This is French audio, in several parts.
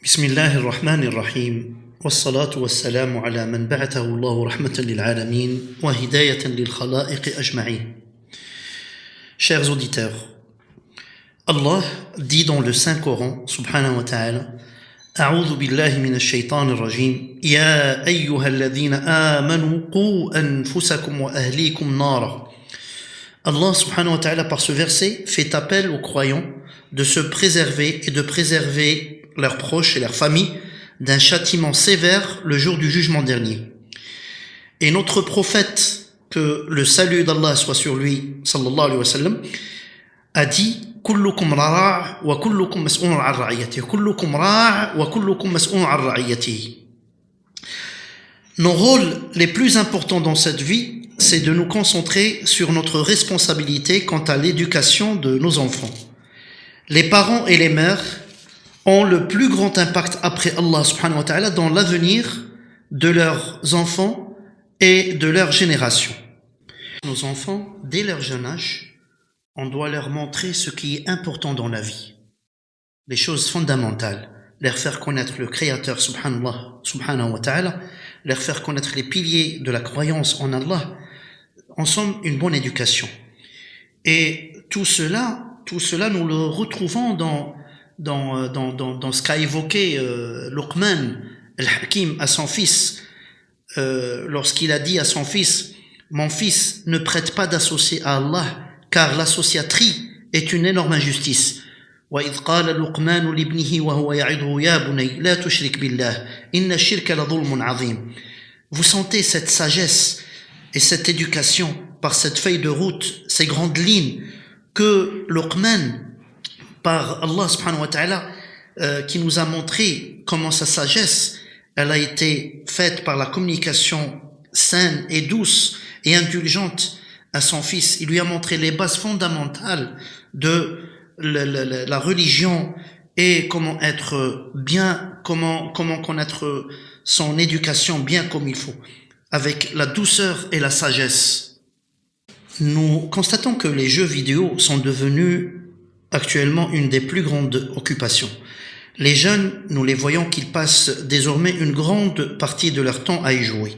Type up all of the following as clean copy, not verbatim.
بسم الله الرحمن الرحيم والصلاة والسلام على من بعثه الله رحمة للعالمين وهداية للخلائق أجمعين. Chers auditeurs, Allah dit dans le Saint-Coran, subhanahu wa ta'ala, أعوذ بالله من الشيطان الرجيم يا أيها الذين آمنوا قوا أنفسكم وأهليكم نارا. Allah subhanahu wa ta'ala par ce verset fait appel aux croyants de se préserver et de préserver leurs proches et leurs familles d'un châtiment sévère le jour du jugement dernier. Et notre prophète, que le salut d'Allah soit sur lui, sallallahu alayhi wa sallam, a dit كلكم راع وكلكم مسؤول عن رعيته كلكم راع وكلكم مسؤول عن رعيته. Nos rôles les plus importants dans cette vie, c'est de nous concentrer sur notre responsabilité quant à l'éducation de nos enfants. Les parents et les mères ont le plus grand impact après Allah subhanahu wa ta'ala dans l'avenir de leurs enfants et de leur génération. Nos enfants, dès leur jeune âge, on doit leur montrer ce qui est important dans la vie. Les choses fondamentales, leur faire connaître le Créateur subhanahu wa ta'ala, leur faire connaître les piliers de la croyance en Allah, en somme une bonne éducation. Et tout cela nous le retrouvons dans ce qu'a évoqué Luqman al-Hakim à son fils, lorsqu'il a dit à son fils: mon fils, ne prête pas d'associé à Allah, car l'associaterie est une énorme injustice. وَإِذْ قَالَ لُقْمَانُ لِابْنِهِ وَهُوَ يَعِظُهُ يَا بُنَيَّ لَا تُشْرِكْ بِاللَّهِ إِنَّ الشِّرْكَ لَظُلْمٌ عَظِيمٌ. Vous sentez cette sagesse et cette éducation par cette feuille de route, ces grandes lignes que Luqman, par Allah subhanahu wa ta'ala, qui nous a montré comment sa sagesse, elle a été faite par la communication saine et douce et indulgente à son fils. Il lui a montré les bases fondamentales de la religion et comment être bien, comment connaître son éducation bien comme il faut, avec la douceur et la sagesse. Nous constatons que les jeux vidéo sont devenus actuellement une des plus grandes occupations. Les jeunes, nous les voyons qu'ils passent désormais une grande partie de leur temps à y jouer.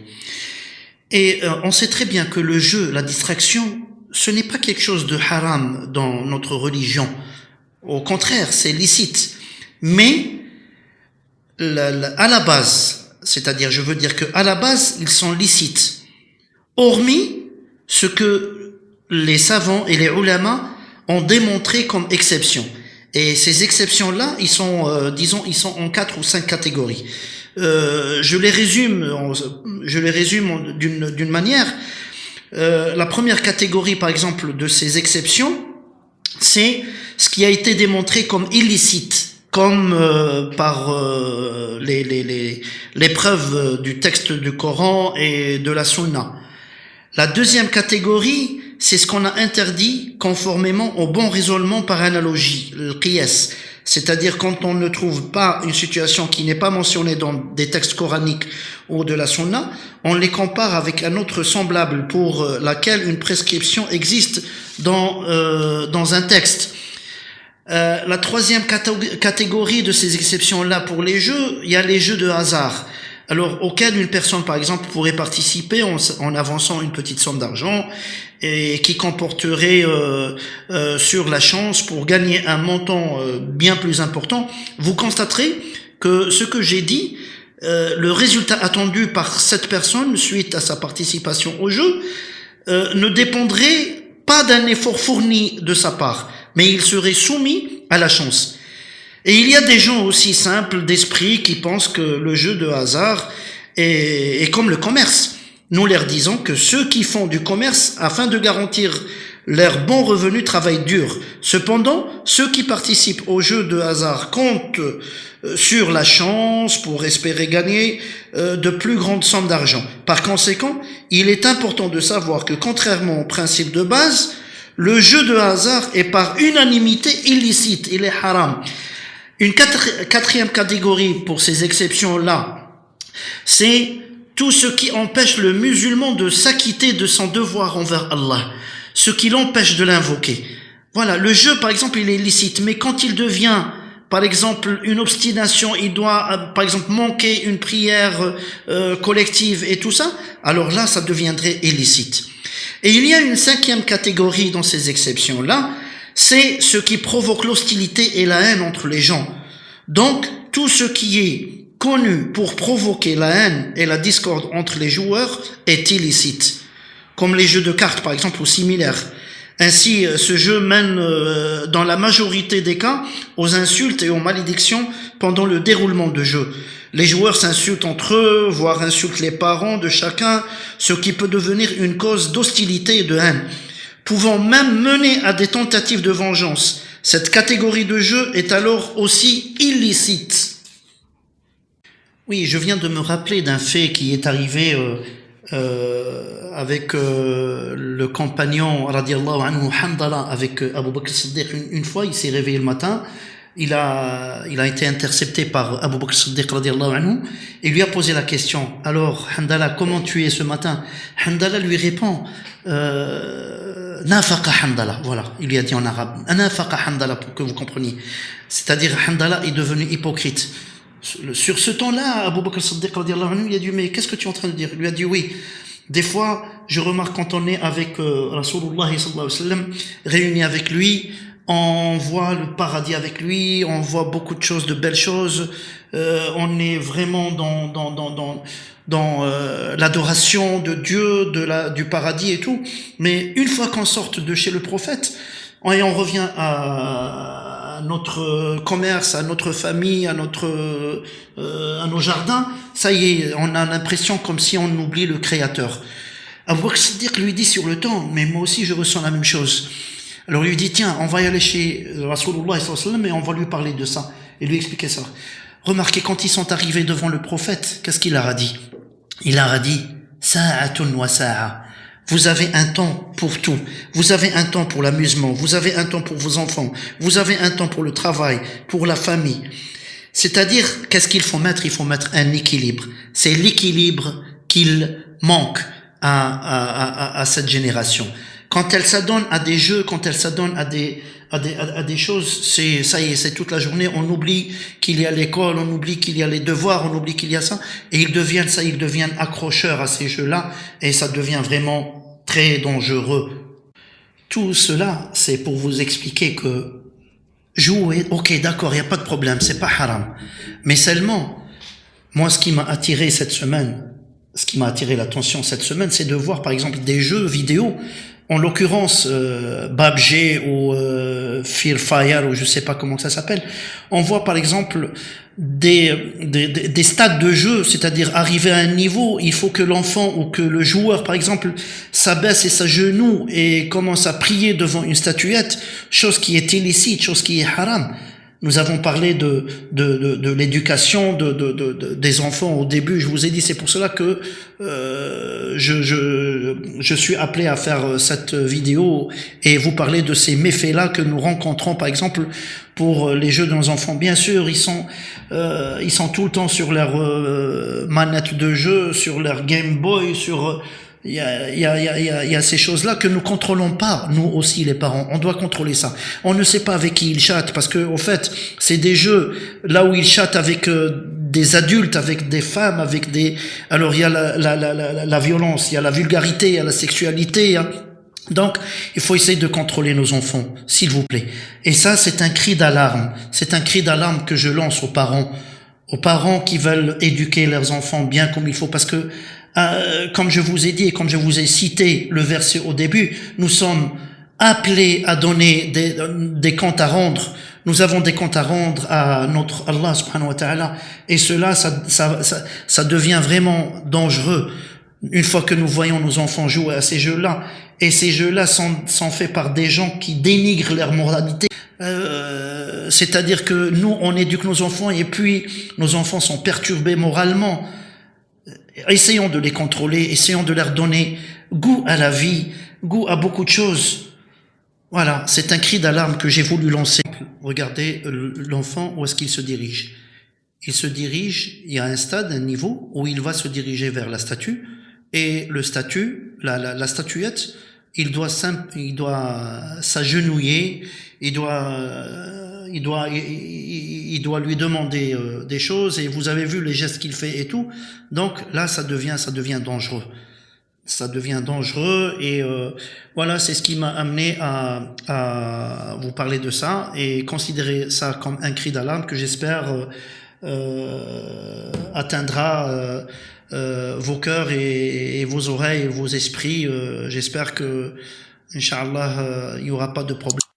Et on sait très bien que le jeu, la distraction, ce n'est pas quelque chose de haram dans notre religion. Au contraire, c'est licite. Mais à la base, c'est-à-dire je veux dire qu'à la base, ils sont licites. Hormis ce que les savants et les ulama ont démontré comme exception. Et ces exceptions-là, ils sont en 4 ou 5 catégories. Je les résume d'une manière. La première catégorie, par exemple, de ces exceptions, c'est ce qui a été démontré comme illicite, comme par les preuves du texte du Coran et de la Sunna. La deuxième catégorie, c'est ce qu'on a interdit conformément au bon raisonnement par analogie, le qiyas. C'est-à-dire quand on ne trouve pas une situation qui n'est pas mentionnée dans des textes coraniques ou de la sunna, on les compare avec un autre semblable pour laquelle une prescription existe dans un texte. La troisième catégorie de ces exceptions-là pour les jeux, il y a les jeux de hasard. Alors, auquel une personne, par exemple, pourrait participer en avançant une petite somme d'argent et qui comporterait sur la chance pour gagner un montant bien plus important. Vous constaterez que ce que j'ai dit, le résultat attendu par cette personne suite à sa participation au jeu, ne dépendrait pas d'un effort fourni de sa part, mais il serait soumis à la chance. Et il y a des gens aussi simples d'esprit qui pensent que le jeu de hasard est comme le commerce. Nous leur disons que ceux qui font du commerce afin de garantir leur bon revenu travaillent dur. Cependant, ceux qui participent au jeu de hasard comptent sur la chance pour espérer gagner de plus grandes sommes d'argent. Par conséquent, il est important de savoir que contrairement au principe de base, le jeu de hasard est par unanimité illicite, il est haram. Une quatrième catégorie pour ces exceptions-là, c'est tout ce qui empêche le musulman de s'acquitter de son devoir envers Allah, ce qui l'empêche de l'invoquer. Voilà, le jeu, par exemple, il est licite, mais quand il devient par exemple une obstination, il doit par exemple manquer une prière collective et tout ça, alors là ça deviendrait illicite. Et il y a une cinquième catégorie dans ces exceptions-là, c'est ce qui provoque l'hostilité et la haine entre les gens. Donc, tout ce qui est connu pour provoquer la haine et la discorde entre les joueurs est illicite. Comme les jeux de cartes, par exemple, ou similaires. Ainsi, ce jeu mène, dans la majorité des cas, aux insultes et aux malédictions pendant le déroulement de jeu. Les joueurs s'insultent entre eux, voire insultent les parents de chacun, ce qui peut devenir une cause d'hostilité et de haine, pouvant même mener à des tentatives de vengeance. Cette catégorie de jeu est alors aussi illicite. Oui, je viens de me rappeler d'un fait qui est arrivé avec le compagnon radiallahu anhu Handala avec Abu Bakr Siddiq. Une fois, il s'est réveillé le matin, il a été intercepté par Abu Bakr Siddiq radiallahu anhu et lui a posé la question: alors Handala, comment tu es ce matin? Handala lui répond Nafaqa Handala, voilà, il lui a dit en arabe Nafaqa Handala, pour que vous compreniez, c'est-à-dire Handala est devenu hypocrite. Sur ce temps-là, Abu Bakr Siddiq radiallahu anhu, il a dit: mais qu'est-ce que tu es en train de dire? Il lui a dit: oui, des fois je remarque quand on est avec Rasulullah sallallahu alayhi wa sallam, réunis avec lui, on voit le paradis avec lui, on voit beaucoup de choses, de belles choses, on est vraiment dans l'adoration de Dieu, du paradis et tout. Mais une fois qu'on sort de chez le prophète et on revient à notre commerce, à notre famille, à nos jardins, ça y est, on a l'impression comme si on oublie le Créateur. Abu Bakr Siddiq lui dit sur le temps: mais moi aussi je ressens la même chose. Alors il lui dit: tiens, on va y aller chez Rasulullah sallallahu alayhi wa sallam et on va lui parler de ça et lui expliquer ça. Remarquez, quand ils sont arrivés devant le prophète, qu'est-ce qu'il leur a dit? Il leur a dit: sa'atun wa sa'a. Vous avez un temps pour tout. Vous avez un temps pour l'amusement. Vous avez un temps pour vos enfants. Vous avez un temps pour le travail, pour la famille. C'est-à-dire, qu'est-ce qu'il faut mettre? Il faut mettre un équilibre. C'est l'équilibre qu'il manque à cette génération. Quand elle s'adonne à des jeux, quand elle s'adonne à des choses, ça y est, c'est toute la journée, on oublie qu'il y a l'école, on oublie qu'il y a les devoirs, on oublie qu'il y a ça, et ils deviennent accrocheurs à ces jeux-là, et ça devient vraiment très dangereux. Tout cela, c'est pour vous expliquer que jouer, ok, d'accord, il n'y a pas de problème, c'est pas haram. Mais seulement, moi, ce qui m'a attiré l'attention cette semaine, c'est de voir, par exemple, des jeux vidéo, en l'occurrence PUBG ou Free Fire, ou je sais pas comment ça s'appelle. On voit par exemple des stades de jeu, c'est-à-dire arriver à un niveau, il faut que l'enfant ou que le joueur par exemple s'abaisse et s'agenouille et commence à prier devant une statuette, chose qui est illicite, chose qui est haram. Nous avons parlé de l'éducation des enfants au début. Je vous ai dit, c'est pour cela que je suis appelé à faire cette vidéo et vous parler de ces méfaits-là que nous rencontrons, par exemple, pour les jeux de nos enfants. Bien sûr, ils sont tout le temps sur leur manette de jeu, sur leur Game Boy, sur il y a ces choses-là que nous contrôlons pas, nous aussi les parents. On doit contrôler ça. On ne sait pas avec qui ils chattent, parce que au fait, c'est des jeux là où ils chattent avec des adultes, avec des femmes, avec des. Alors il y a la violence, il y a la vulgarité, il y a la sexualité. Hein. Donc, il faut essayer de contrôler nos enfants, s'il vous plaît. Et ça, c'est un cri d'alarme. C'est un cri d'alarme que je lance aux parents qui veulent éduquer leurs enfants bien comme il faut, parce que comme je vous ai dit et comme je vous ai cité le verset au début, nous sommes appelés à donner des comptes à rendre. Nous avons des comptes à rendre à notre Allah subhanahu wa ta'ala, et cela, ça devient vraiment dangereux une fois que nous voyons nos enfants jouer à ces jeux-là. Et ces jeux-là sont faits par des gens qui dénigrent leur moralité. C'est-à-dire que nous, on éduque nos enfants et puis nos enfants sont perturbés moralement. Essayons de les contrôler, essayons de leur donner goût à la vie, goût à beaucoup de choses. Voilà, c'est un cri d'alarme que j'ai voulu lancer. Regardez l'enfant, où est-ce qu'il se dirige? Il se dirige, il y a un stade, un niveau, où il va se diriger vers la statue, et le statue, la statuette, il doit s'agenouiller, il doit il doit lui demander des choses, et vous avez vu les gestes qu'il fait et tout. Donc là, ça devient dangereux. Ça devient dangereux, et voilà, c'est ce qui m'a amené à vous parler de ça et considérer ça comme un cri d'alarme que j'espère atteindra vos cœurs et vos oreilles et vos esprits. J'espère que, Inch'Allah, il n'y aura pas de problème.